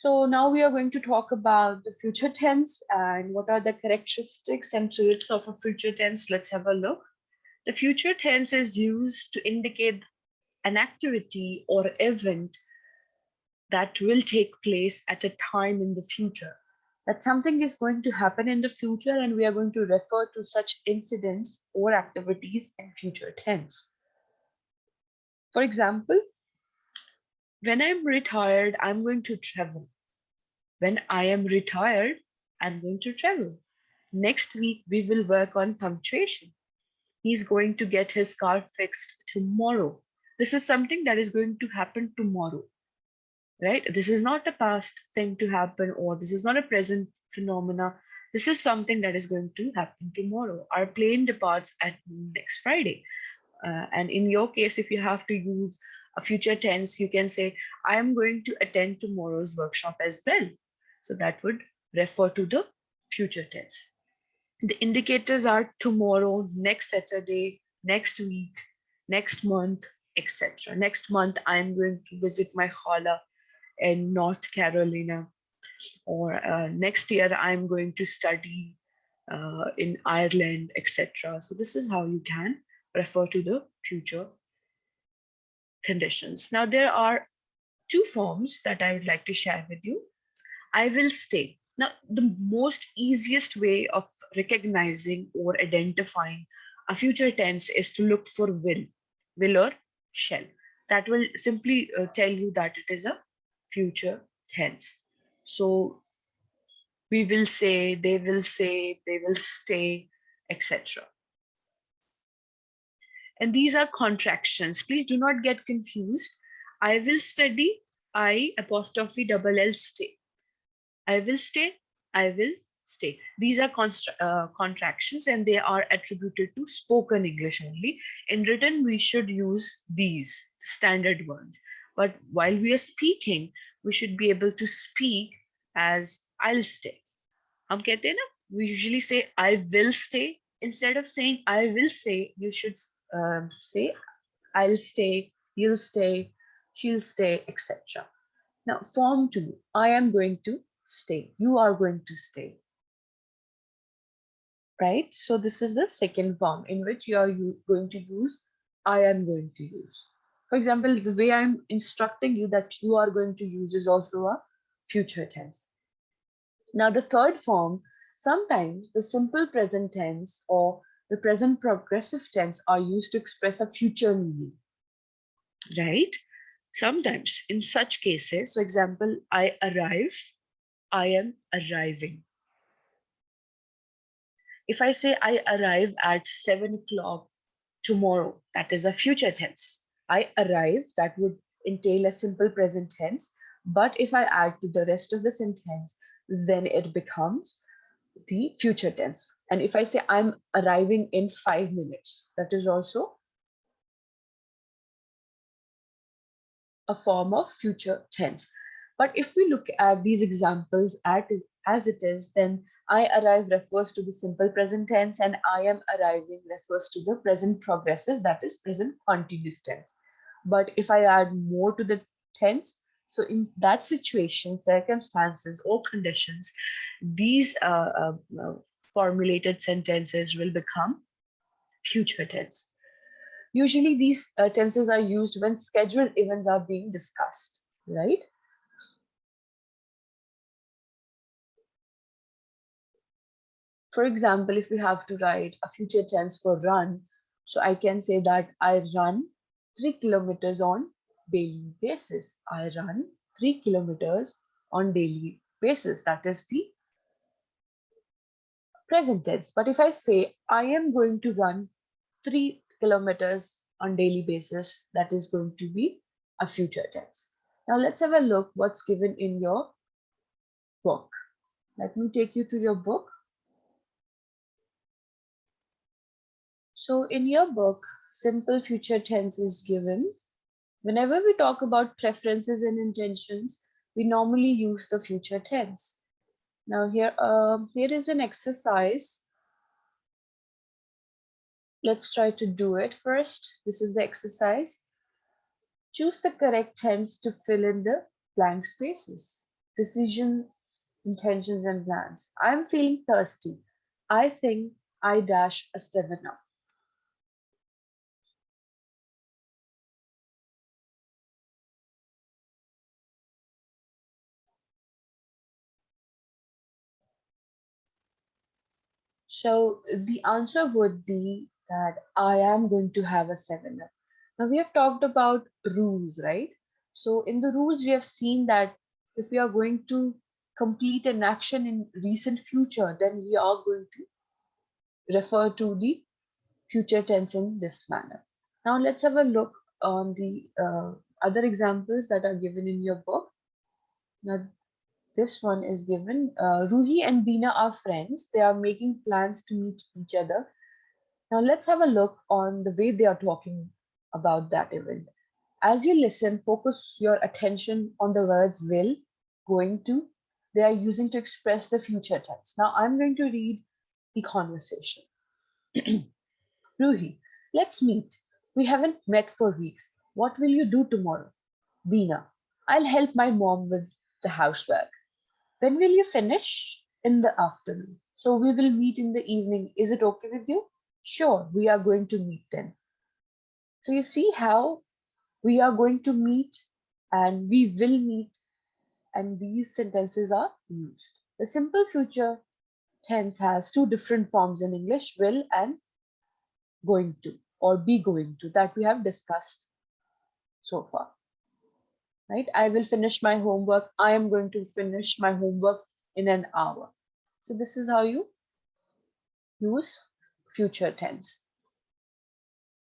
So now we are going to talk about the future tense and what are the characteristics and traits of a future tense. Let's have a look. The future tense is used to indicate an activity or event that will take place at a time in the future. That something is going to happen in the future, and we are going to refer to such incidents or activities in future tense. For example, when I'm retired, I'm going to travel. When I am retired, I'm going to travel. Next week, we will work on punctuation. He's going to get his car fixed tomorrow. This is something that is going to happen tomorrow, right? This is not a past thing to happen, or this is not a present phenomena. This is something that is going to happen tomorrow. Our plane departs at next Friday. And in your case, if you have to use a future tense, you can say, I am going to attend tomorrow's workshop as well. So that would refer to the future tense. The indicators are tomorrow, next Saturday, next week, next month, etc. Next month, I'm going to visit my khala in North Carolina, or next year, I'm going to study in Ireland, etc. So this is how you can refer to the future conditions. Now, there are two forms that I would like to share with you. I will stay. Now, the most easiest way of recognizing or identifying a future tense is to look for will or shall. That will simply tell you that it is a future tense. So we will say, they will stay, etc. And these are contractions. Please do not get confused. I will study, I apostrophe double L stay. I will stay, I will stay. These are contractions, and they are attributed to spoken English only. In written, we should use these standard ones. But while we are speaking, we should be able to speak as I'll stay. हम कहते हैं ना, we usually say I will stay. Instead of saying I will stay, you should say I'll stay, you'll stay, she'll stay, etc. Now, form 2, I am going to stay, you are going to stay. Right? So this is the second form in which you are going to use I am going to use. For example, the way I'm instructing you that you are going to use is also a future tense. Now, the third form, sometimes the simple present tense or the present progressive tense are used to express a future meaning, right? Sometimes in such cases, for example, I arrive, I am arriving. If I say I arrive at 7 o'clock tomorrow, that is a future tense. I arrive, that would entail a simple present tense. But if I add to the rest of the sentence, then it becomes the future tense. And if I say I'm arriving in 5 minutes, that is also a form of future tense. But if we look at these examples as it is, then I arrive refers to the simple present tense, and I am arriving refers to the present progressive, that is present continuous tense. But if I add more to the tense, so in that situation, circumstances or conditions, these formulated sentences will become future tense. Usually these tenses are used when scheduled events are being discussed, right? For example, if we have to write a future tense for run, so I can say that I run 3 kilometers on daily basis. I run 3 kilometers on daily basis. That is the present tense. But if I say I am going to run 3 kilometers on daily basis, that is going to be a future tense. Now let's have a look what's given in your book. Let me take you to your book. So in your book, simple future tense is given. Whenever we talk about preferences and intentions, we normally use the future tense. Now here is an exercise. Let's try to do it first. This is the exercise. Choose the correct tense to fill in the blank spaces. decisions, intentions, and plans. I'm feeling thirsty. I think I dash a 7 up. So the answer would be that I am going to have a 7 up. Now we have talked about rules, right? So in the rules, we have seen that if we are going to complete an action in recent future, then we are going to refer to the future tense in this manner. Now let's have a look on the other examples that are given in your book. Now this one is given. Ruhi and Bina are friends. They are making plans to meet each other. Now let's have a look on the way they are talking about that event. As you listen, focus your attention on the words will, going to, they are using to express the future tense. Now I'm going to read the conversation. Ruhi, let's meet. We haven't met for weeks. What will you do tomorrow? Beena, I'll help my mom with the housework. When will you finish? In the afternoon. So we will meet in the evening. Is it okay with you? Sure, we are going to meet then. So you see how we are going to meet and we will meet, and these sentences are used. The simple future tense has two different forms in English, will and going to, or be going to, that we have discussed so far. Right? I will finish my homework. I am going to finish my homework in an hour. So this is how you use future tense.